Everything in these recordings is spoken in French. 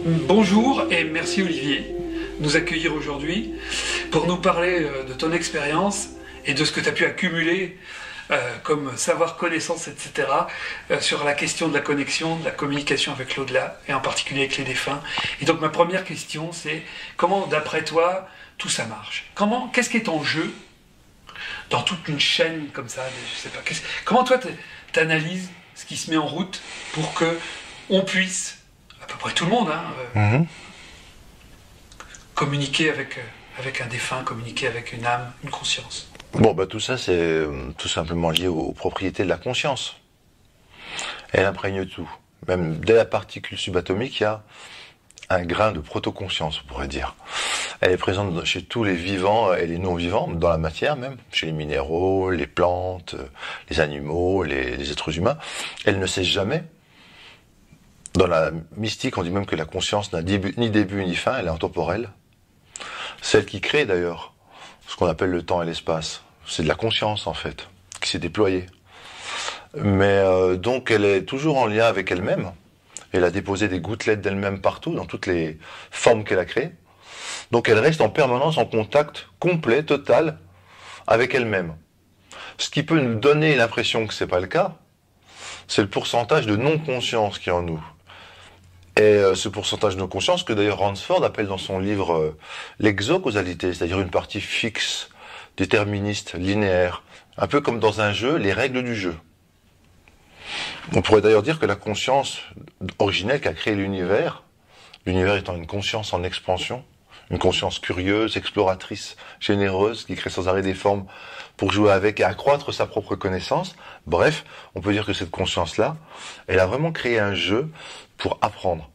Bonjour et merci Olivier de nous accueillir aujourd'hui pour nous parler de ton expérience et de ce que tu as pu accumuler comme savoir, connaissance, etc. Sur la question de la connexion, de la communication avec l'au-delà et en particulier avec les défunts. Et donc ma première question c'est comment d'après toi tout ça marche? Qu'est-ce qui est en jeu dans toute une chaîne comme ça, je sais pas, comment toi t'analyses ce qui se met en route pour que on puisse, à peu près tout le monde, communiquer avec un défunt, communiquer avec une âme, une conscience. Bon, tout ça, c'est tout simplement lié aux propriétés de la conscience. Elle imprègne tout. Même dès la particule subatomique, il y a un grain de protoconscience, on pourrait dire. Elle est présente chez tous les vivants et les non-vivants, dans la matière même, chez les minéraux, les plantes, les animaux, les êtres humains. Elle ne cesse jamais. Dans la mystique, on dit même que la conscience n'a ni début ni fin, elle est intemporelle. Celle qui crée d'ailleurs ce qu'on appelle le temps et l'espace. C'est de la conscience en fait, qui s'est déployée. Mais donc elle est toujours en lien avec elle-même. Elle a déposé des gouttelettes d'elle-même partout, dans toutes les formes qu'elle a créées. Donc elle reste en permanence en contact complet, total, avec elle-même. Ce qui peut nous donner l'impression que c'est pas le cas, c'est le pourcentage de non-conscience qui est en nous. Et ce pourcentage de non-conscience que d'ailleurs Ransford appelle dans son livre l'exocausalité, c'est-à-dire une partie fixe, déterministe, linéaire, un peu comme dans un jeu, les règles du jeu. On pourrait d'ailleurs dire que la conscience originelle qui a créé l'univers étant une conscience en expansion, une conscience curieuse, exploratrice, généreuse, qui crée sans arrêt des formes pour jouer avec et accroître sa propre connaissance. Bref, on peut dire que cette conscience-là, elle a vraiment créé un jeu pour apprendre.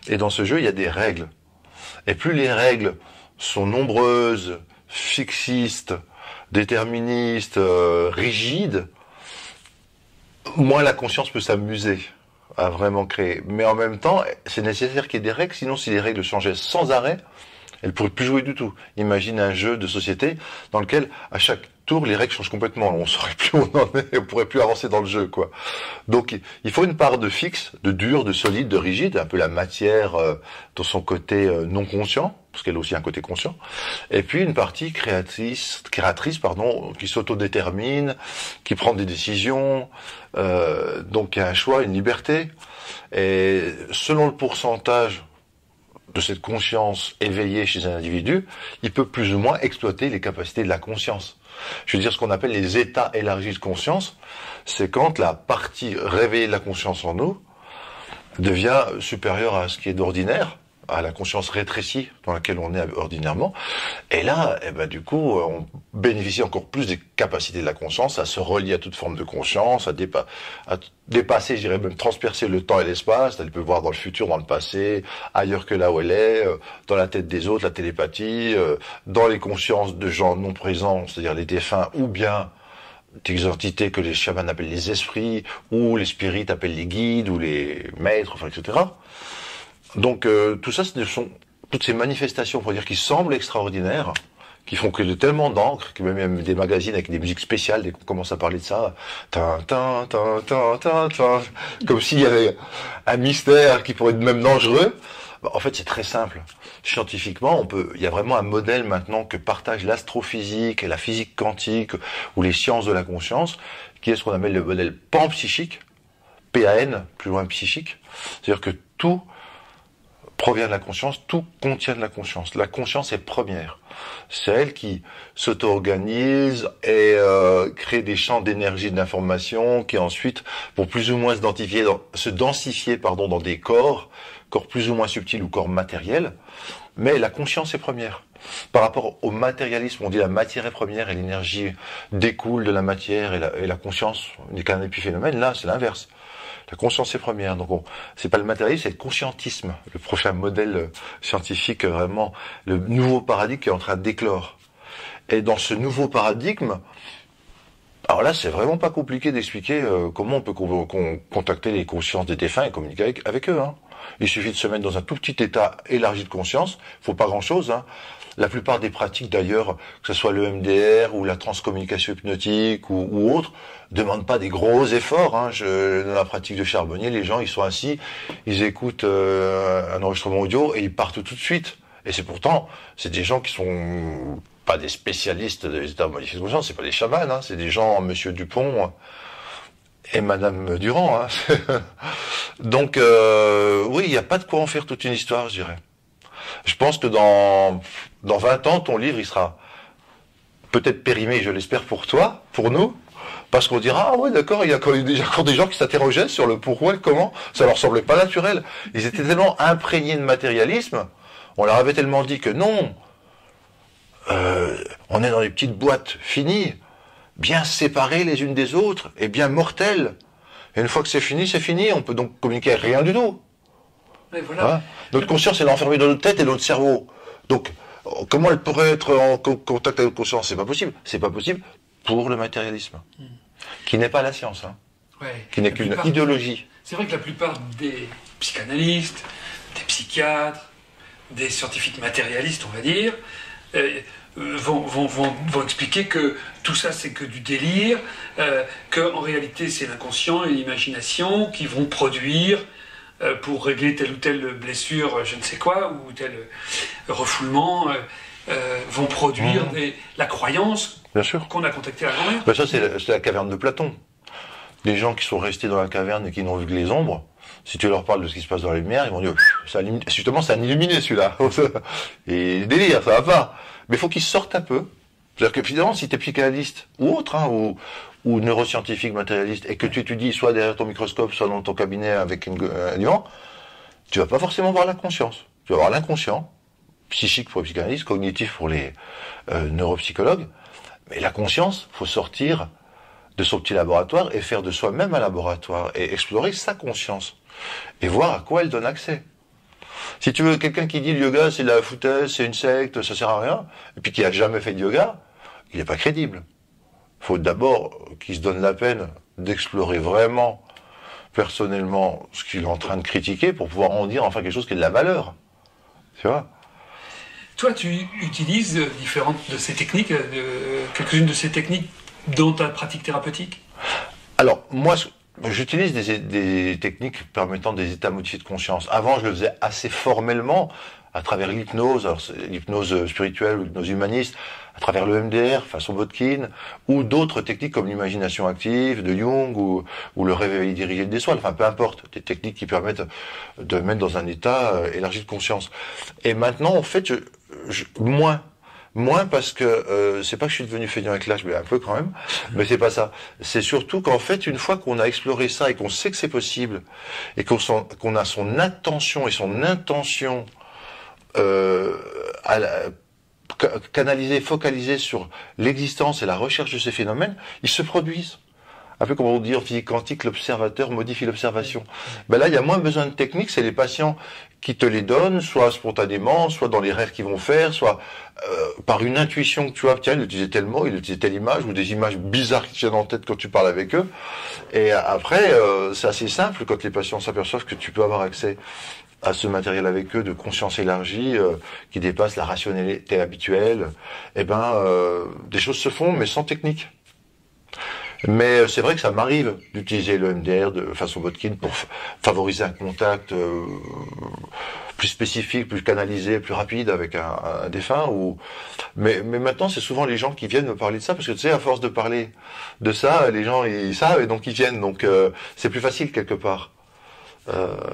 Et dans ce jeu, il y a des règles. Et plus les règles sont nombreuses, fixistes, déterministes, rigides, moins la conscience peut s'amuser à vraiment créer. Mais en même temps, c'est nécessaire qu'il y ait des règles, sinon si les règles changeaient sans arrêt, elle pourrait plus jouer du tout. Imagine un jeu de société dans lequel, à chaque tour, les règles changent complètement. On saurait plus où on en est, on pourrait plus avancer dans le jeu, quoi. Donc, il faut une part de fixe, de dur, de solide, de rigide, un peu la matière dans son côté non conscient, parce qu'elle a aussi un côté conscient. Et puis une partie créatrice, qui s'autodétermine, qui prend des décisions. Donc, il y a un choix, une liberté. Et selon le pourcentage de cette conscience éveillée chez un individu, il peut plus ou moins exploiter les capacités de la conscience. Je veux dire, ce qu'on appelle les états élargis de conscience, c'est quand la partie réveillée de la conscience en nous devient supérieure à ce qui est d'ordinaire, à la conscience rétrécie dans laquelle on est ordinairement. Et là, du coup, on bénéficie encore plus des capacités de la conscience à se relier à toute forme de conscience, à dépasser, je dirais même transpercer le temps et l'espace. Elle peut voir dans le futur, dans le passé, ailleurs que là où elle est, dans la tête des autres, la télépathie, dans les consciences de gens non présents, c'est-à-dire les défunts, ou bien des entités que les chamans appellent les esprits, ou les spirites appellent les guides, ou les maîtres, enfin, etc. Donc tout ça, ce sont toutes ces manifestations, pour dire, qui semblent extraordinaires, qui font que de tellement d'encre, que même des magazines avec des musiques spéciales, dès qu'on commence à parler de ça, comme s'il y avait un mystère qui pourrait être même dangereux. En fait, c'est très simple. Scientifiquement, il y a vraiment un modèle maintenant que partagent l'astrophysique et la physique quantique, ou les sciences de la conscience, qui est ce qu'on appelle le modèle panpsychique, PAN, plus loin psychique. C'est-à-dire que tout provient de la conscience, tout contient de la conscience. La conscience est première. C'est elle qui s'auto-organise et crée des champs d'énergie de l'information qui ensuite, pour plus ou moins se densifier dans des corps plus ou moins subtils ou corps matériels. Mais la conscience est première. Par rapport au matérialisme, on dit la matière est première et l'énergie découle de la matière et la conscience n'est qu'un épiphénomène. Là, c'est l'inverse. La conscience est première. Donc, c'est pas le matérialisme, c'est le conscientisme. Le prochain modèle scientifique, vraiment, le nouveau paradigme qui est en train d'éclore. Et dans ce nouveau paradigme, Alors là, c'est vraiment pas compliqué d'expliquer comment on peut contacter les consciences des défunts et communiquer avec eux. Hein. Il suffit de se mettre dans un tout petit état élargi de conscience. Faut pas grand-chose. Hein. La plupart des pratiques, d'ailleurs, que ce soit le MDR ou la transcommunication hypnotique ou autre, demandent pas des gros efforts. Hein. Dans la pratique de Charbonnier, les gens, ils sont assis, ils écoutent un enregistrement audio et ils partent tout de suite. Et c'est des gens qui sont pas des spécialistes des états modifiés de conscience, c'est pas des chamans, hein, c'est des gens, Monsieur Dupont et Madame Durand. Hein. Donc, oui, il n'y a pas de quoi en faire toute une histoire, je dirais. Je pense que dans 20 ans, ton livre, il sera peut-être périmé, je l'espère pour toi, pour nous, parce qu'on dira, ah ouais, d'accord, il y a encore des gens qui s'interrogeaient sur le pourquoi, le comment, ça leur semblait pas naturel. Ils étaient tellement imprégnés de matérialisme, on leur avait tellement dit que non, on est dans des petites boîtes finies, bien séparées les unes des autres, et bien mortelles. Et une fois que c'est fini, on peut donc communiquer rien du tout. Et voilà. Hein, notre conscience, elle est enfermée dans notre tête et dans notre cerveau. Donc, comment elle pourrait être en contact avec notre conscience? C'est pas possible. C'est pas possible pour le matérialisme, qui n'est pas la science, hein, qui n'est qu'une idéologie. C'est vrai que la plupart des psychanalystes, des psychiatres, des scientifiques matérialistes, on va dire, vont expliquer que tout ça c'est que du délire, qu'en réalité c'est l'inconscient et l'imagination qui vont produire pour régler telle ou telle blessure, je ne sais quoi, ou tel refoulement, vont produire la croyance qu'on a contacté à la grand-mère. Ben ça c'est la caverne de Platon. Les gens qui sont restés dans la caverne et qui n'ont vu que les ombres, si tu leur parles de ce qui se passe dans la lumière, ils vont dire justement c'est un illuminé celui-là. Et délire, ça va pas. Mais il faut qu'ils sortent un peu. C'est-à-dire que finalement, si tu es psychanalyste ou autre, hein, ou neuroscientifique matérialiste, et que tu étudies soit derrière ton microscope, soit dans ton cabinet avec un divan, tu vas pas forcément voir la conscience. Tu vas voir l'inconscient, psychique pour les psychanalystes, cognitif pour les neuropsychologues. Mais la conscience, faut sortir de son petit laboratoire et faire de soi-même un laboratoire et explorer sa conscience et voir à quoi elle donne accès. Si tu veux quelqu'un qui dit le yoga c'est de la foutaise, c'est une secte, ça sert à rien, et puis qui a jamais fait de yoga, il n'est pas crédible. Il faut d'abord qu'il se donne la peine d'explorer vraiment, personnellement, ce qu'il est en train de critiquer pour pouvoir en dire enfin quelque chose qui est de la valeur. Tu vois ? Toi, tu utilises différentes de ces techniques, quelques-unes de ces techniques dans ta pratique thérapeutique ? Alors, moi, j'utilise des techniques permettant des états modifiés de conscience. Avant, je le faisais assez formellement, à travers l'hypnose, alors l'hypnose spirituelle ou l'hypnose humaniste, à travers le MDR, façon Botkin, ou d'autres techniques comme l'imagination active de Jung, ou le réveil dirigé des soins, enfin peu importe, des techniques qui permettent de mettre dans un état élargi de conscience. Et maintenant, en fait, moins parce que c'est pas que je suis devenu feignant avec l'âge, mais un peu quand même. Mais c'est pas ça. C'est surtout qu'en fait, une fois qu'on a exploré ça et qu'on sait que c'est possible et qu'on a son attention et son intention canalisée, focalisée sur l'existence et la recherche de ces phénomènes, ils se produisent. Un peu comme on dit en physique quantique, l'observateur modifie l'observation. Ben là, il y a moins besoin de technique, c'est les patients qui te les donnent, soit spontanément, soit dans les rêves qu'ils vont faire, soit par une intuition que tu as, tiens, il utilisait tel mot, il utilisait telle image, ou des images bizarres qui te viennent en tête quand tu parles avec eux. Et après, c'est assez simple quand les patients s'aperçoivent que tu peux avoir accès à ce matériel avec eux de conscience élargie qui dépasse la rationalité habituelle. Eh ben, des choses se font, mais sans technique. Mais c'est vrai que ça m'arrive d'utiliser le MDR de façon Botkin pour favoriser un contact plus spécifique, plus canalisé, plus rapide avec un défunt. Mais maintenant, c'est souvent les gens qui viennent me parler de ça, parce que tu sais, à force de parler de ça, les gens ils savent et donc ils viennent. Donc c'est plus facile quelque part.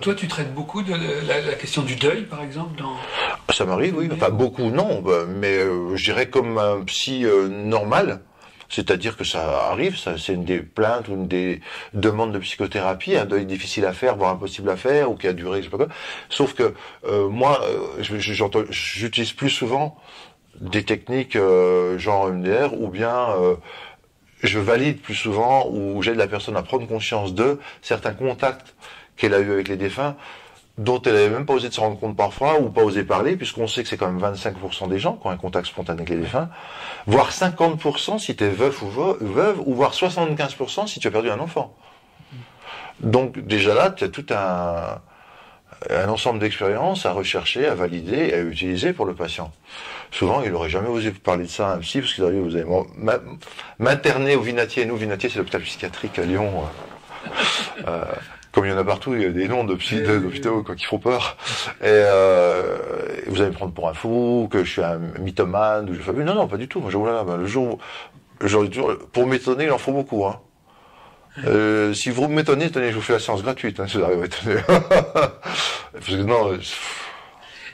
Toi, tu traites beaucoup de la question du deuil, par exemple Ça m'arrive, oui. Enfin, beaucoup, non. Mais je dirais comme un psy normal. C'est-à-dire que ça arrive, c'est une des plaintes ou une des demandes de psychothérapie, un deuil difficile à faire, voire impossible à faire, ou qui a duré, je sais pas quoi. Sauf que moi, j'utilise plus souvent des techniques genre MDR, ou bien je valide plus souvent, ou j'aide la personne à prendre conscience de certains contacts qu'elle a eu avec les défunts, dont elle n'avait même pas osé de se rendre compte parfois, ou pas osé parler, puisqu'on sait que c'est quand même 25% des gens qui ont un contact spontané avec les défunts, voire 50% si tu es veuf ou veuve, ou voire 75% si tu as perdu un enfant. Donc déjà là, tu as tout un ensemble d'expériences à rechercher, à valider et à utiliser pour le patient. Souvent, il n'aurait jamais osé parler de ça à un psy, parce qu'il aurait dit, vous allez m'interner au Vinatier. Nous, Vinatier, c'est l'hôpital psychiatrique à Lyon. Comme il y en a partout, il y a des noms d'hôpitaux qui font peur. Et vous allez me prendre pour un fou, que je suis un mythomane. Ou je... Non, pas du tout. Moi, le jour pour m'étonner, il en faut beaucoup. Hein. Si vous m'étonnez, tenez, je vous fais la séance gratuite, hein, si vous arrivez à étonner. Parce que non.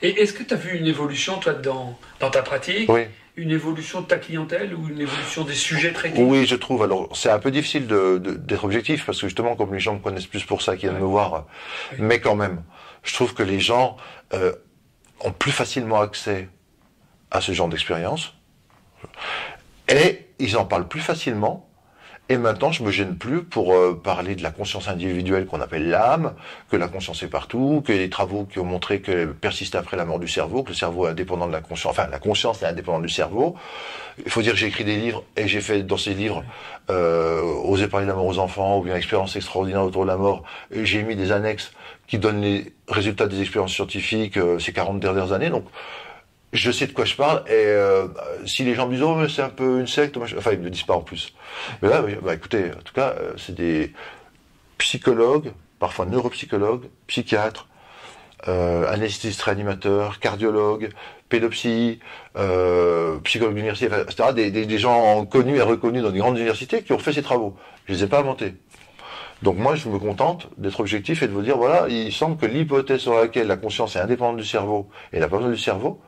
Et est-ce que tu as vu une évolution, toi, dans ta pratique? Oui. Une évolution de ta clientèle ou une évolution des sujets traités? Oui, je trouve. Alors, c'est un peu difficile d'être objectif, parce que justement, comme les gens me connaissent plus pour ça, qu'ils viennent me voir, mais quand même, je trouve que les gens ont plus facilement accès à ce genre d'expérience, et ils en parlent plus facilement. Et maintenant, je me gêne plus pour parler de la conscience individuelle qu'on appelle l'âme, que la conscience est partout, que les travaux qui ont montré qu'elle persiste après la mort du cerveau, que le cerveau est indépendant de la conscience, enfin la conscience est indépendante du cerveau. Il faut dire que j'ai écrit des livres et j'ai fait dans ces livres Oser parler de la mort aux enfants ou bien Expérience extraordinaire autour de la mort. J'ai mis des annexes qui donnent les résultats des expériences scientifiques ces 40 dernières années. Donc je sais de quoi je parle, et si les gens me disent « Oh, mais c'est un peu une secte », enfin, ils me le disent pas en plus. Mais là, bah, écoutez, en tout cas, c'est des psychologues, parfois neuropsychologues, psychiatres, anesthésistes réanimateurs, cardiologues, pédopsie, psychologues d'université, etc., des gens connus et reconnus dans des grandes universités qui ont fait ces travaux. Je les ai pas inventés. Donc moi, je me contente d'être objectif et de vous dire, voilà, il semble que l'hypothèse sur laquelle la conscience est indépendante du cerveau et n'a pas besoin du cerveau,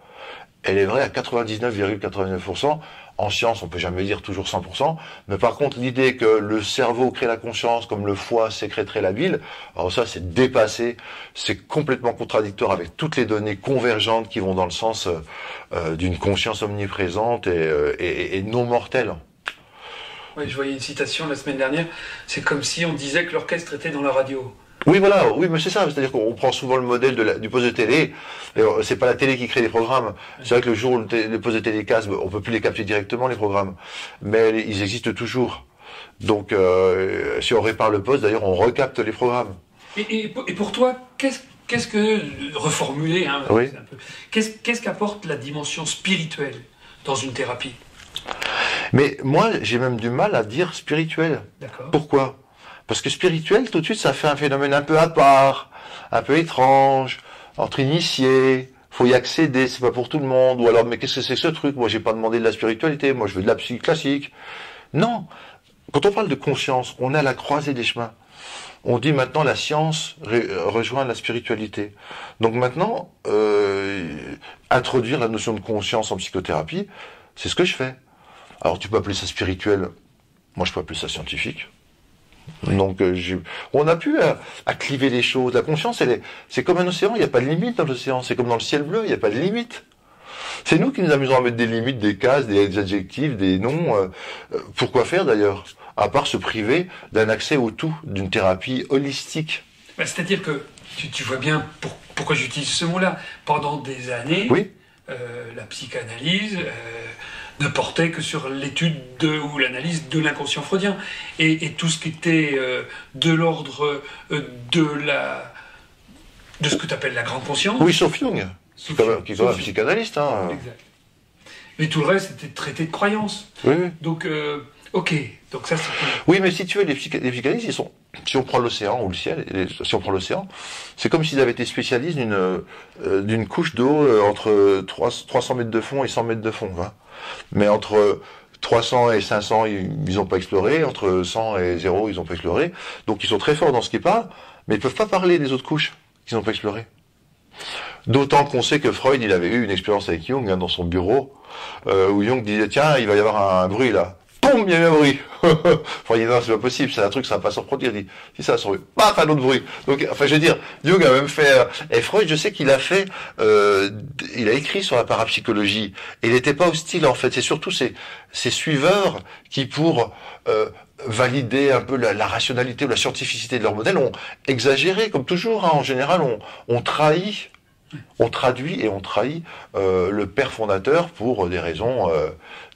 elle est vraie à 99,89%. En science, on peut jamais dire toujours 100%. Mais par contre, l'idée que le cerveau crée la conscience comme le foie sécréterait la bile, alors ça, c'est dépassé. C'est complètement contradictoire avec toutes les données convergentes qui vont dans le sens d'une conscience omniprésente et non mortelle. Oui, je voyais une citation la semaine dernière. C'est comme si on disait que l'orchestre était dans la radio. Oui, voilà, oui, mais c'est ça, c'est-à-dire qu'on prend souvent le modèle du poste de télé, et c'est pas la télé qui crée les programmes. C'est vrai que le jour où les postes de télé cassent, on peut plus les capter directement, les programmes. Mais ils existent toujours. Donc, si on répare le poste, d'ailleurs, on recapte les programmes. Et pour toi, qu'est-ce que, reformuler, hein, oui. qu'est-ce qu'apporte la dimension spirituelle dans une thérapie? Mais moi, j'ai même du mal à dire spirituel. D'accord. Pourquoi? Parce que spirituel, tout de suite, ça fait un phénomène un peu à part, un peu étrange, entre initiés, faut y accéder, c'est pas pour tout le monde, ou alors, mais qu'est-ce que c'est que ce truc? Moi, j'ai pas demandé de la spiritualité, moi, je veux de la psy classique. Non. Quand on parle de conscience, on est à la croisée des chemins. On dit maintenant la science rejoint la spiritualité. Donc maintenant, introduire la notion de conscience en psychothérapie, c'est ce que je fais. Alors, tu peux appeler ça spirituel, moi, je peux appeler ça scientifique. Donc, on a pu à cliver les choses. La conscience, c'est comme un océan, il n'y a pas de limite dans l'océan. C'est comme dans le ciel bleu, il n'y a pas de limite. C'est nous qui nous amusons à mettre des limites, des cases, des adjectifs, des noms. Pourquoi faire d'ailleurs? À part se priver d'un accès au tout, d'une thérapie holistique. C'est-à-dire que, tu vois bien pourquoi j'utilise ce mot-là. Pendant des années, oui. La psychanalyse ne portait que sur l'étude ou l'analyse de l'inconscient freudien. Et tout ce qui était de l'ordre de ce que tu appelles la grande conscience. Oui, sauf Jung, qui est quand même un psychanalyste. Hein. Exact. Mais tout le reste, c'était traité de croyances. Oui, oui. Donc, ok. Donc ça, c'est... Oui, mais si tu veux, les psychanalystes, ils sont... Si on prend l'océan ou le ciel, si on prend l'océan, c'est comme s'ils avaient été spécialistes d'une couche d'eau entre 300 mètres de fond et 100 mètres de fond. Hein. Mais entre 300 et 500, ils n'ont pas exploré. Entre 100 et 0, ils n'ont pas exploré. Donc ils sont très forts dans ce qu'ils parlent, mais ils peuvent pas parler des autres couches qu'ils n'ont pas explorées. D'autant qu'on sait que Freud, il avait eu une expérience avec Jung hein, dans son bureau, où Jung disait, tiens, il va y avoir un bruit là. Boum, il y a eu un bruit. Freud dit, non, c'est pas possible, c'est un truc, ça va pas se reproduire. Il dit, si ça se reproduit, paf, un autre bruit. Donc, enfin, je veux dire, Jung a même fait, et Freud, je sais qu'il a fait, il a écrit sur la parapsychologie. Et il n'était pas hostile, en fait. C'est surtout ses suiveurs qui, pour validé un peu la rationalité ou la scientificité de leur modèle, ont exagéré, comme toujours, hein, en général, on trahit, on traduit et on trahit le père fondateur pour des raisons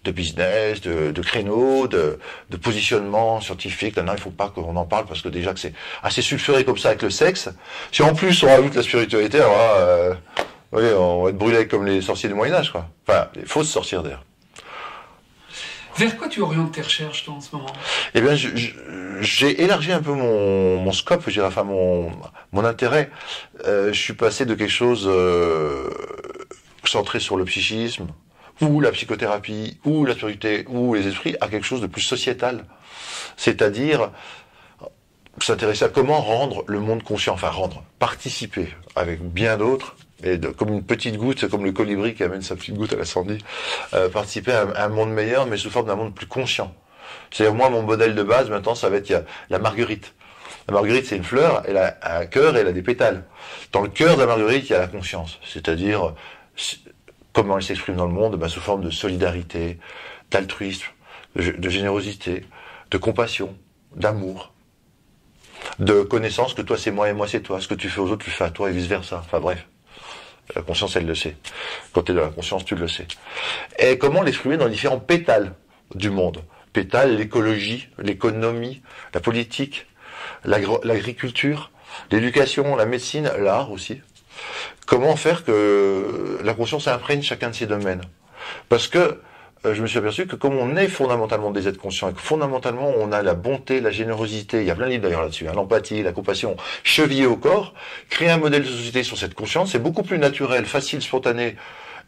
de business, de créneaux, de positionnement scientifique. Là, il faut pas qu'on en parle parce que déjà que c'est assez sulfuré comme ça avec le sexe. Si en plus on rajoute la spiritualité, alors là, oui, on va être brûlé comme les sorciers du Moyen-Âge, quoi. Enfin, les fausses sorcières d'ailleurs. Vers quoi tu orientes tes recherches, toi, en ce moment? Eh bien, j'ai élargi un peu mon scope, je dirais, enfin mon intérêt. Je suis passé de quelque chose centré sur le psychisme, ou la psychothérapie, ou la spiritualité, ou les esprits, à quelque chose de plus sociétal. C'est-à-dire s'intéresser à comment rendre le monde conscient, enfin participer avec bien d'autres, et comme une petite goutte, comme le colibri qui amène sa petite goutte à l'incendie, participer à un monde meilleur, mais sous forme d'un monde plus conscient. C'est-à-dire, moi, mon modèle de base, maintenant, ça va être, il y a la marguerite. La marguerite, c'est une fleur, elle a un cœur et elle a des pétales. Dans le cœur de la marguerite, il y a la conscience. C'est-à-dire, comment elle s'exprime dans le monde, sous forme de solidarité, d'altruisme, de générosité, de compassion, d'amour, de connaissance que toi c'est moi et moi c'est toi. Ce que tu fais aux autres, tu fais à toi et vice-versa. Enfin bref. La conscience, elle le sait. Quand tu es dans la conscience, tu le sais. Et comment l'exprimer dans les différents pétales du monde. Pétales, l'écologie, l'économie, la politique, l'agriculture, l'éducation, la médecine, l'art aussi. Comment faire que la conscience imprègne chacun de ces domaines? Parce que je me suis aperçu que comme on est fondamentalement des êtres conscients et que fondamentalement on a la bonté, la générosité, il y a plein de livres d'ailleurs là-dessus, hein, l'empathie, la compassion, chevillée au corps, créer un modèle de société sur cette conscience, c'est beaucoup plus naturel, facile, spontané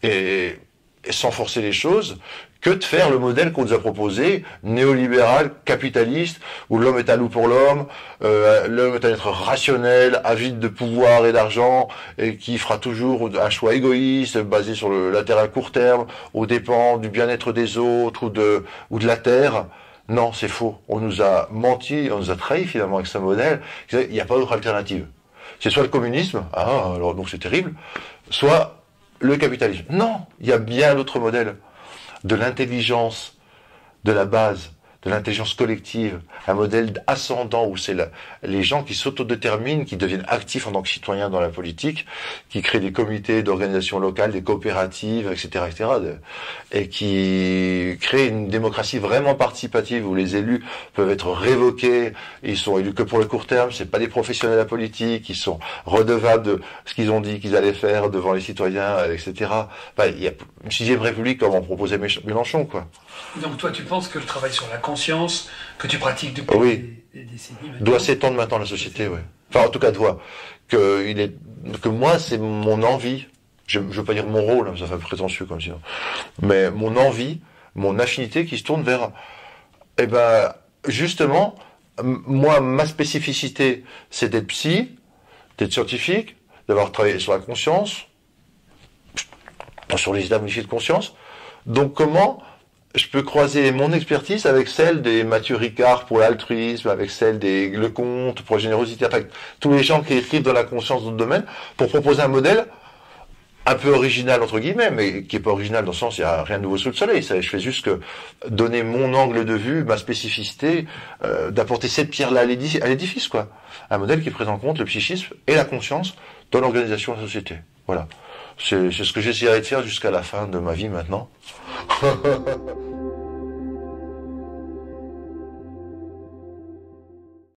et sans forcer les choses, que de faire le modèle qu'on nous a proposé, néolibéral, capitaliste, où l'homme est un loup pour l'homme, l'homme est un être rationnel, avide de pouvoir et d'argent, et qui fera toujours un choix égoïste, basé sur l'intérêt à court terme, aux dépens du bien-être des autres ou de la terre. Non, c'est faux. On nous a menti, on nous a trahi finalement avec ce modèle. Il n'y a pas d'autre alternative. C'est soit le communisme, alors donc c'est terrible, soit le capitalisme. Non, il y a bien d'autres modèles. De l'intelligence, de la base, de l'intelligence collective, un modèle ascendant où c'est les gens qui s'autodéterminent, qui deviennent actifs en tant que citoyens dans la politique, qui créent des comités d'organisation locale, des coopératives, etc., etc., et qui créent une démocratie vraiment participative où les élus peuvent être révoqués, ils sont élus que pour le court terme, c'est pas des professionnels de la politique, ils sont redevables de ce qu'ils ont dit qu'ils allaient faire devant les citoyens, etc. Enfin, il y a une sixième république comme en proposait Mélenchon, quoi. Donc toi, tu penses que le travail sur la conscience, que tu pratiques depuis des décennies, doit s'étendre maintenant à la société, oui. Enfin, en tout cas, que moi, c'est mon envie, je veux pas dire mon rôle, ça fait prétentieux comme sinon, mais mon envie, mon affinité qui se tourne vers, justement, moi, ma spécificité, c'est d'être psy, d'être scientifique, d'avoir travaillé sur la conscience, sur les états modifiés de conscience. Donc, comment je peux croiser mon expertise avec celle des Mathieu Ricard pour l'altruisme, avec celle des Lecomte pour la générosité, enfin, tous les gens qui écrivent dans la conscience dans le domaine, pour proposer un modèle un peu original, entre guillemets, mais qui est pas original dans le sens, il n'y a rien de nouveau sous le soleil. Je fais juste que donner mon angle de vue, ma spécificité, d'apporter cette pierre-là à l'édifice, quoi. Un modèle qui prend en compte le psychisme et la conscience dans l'organisation de la société. Voilà. C'est ce que j'essaierai de faire jusqu'à la fin de ma vie maintenant.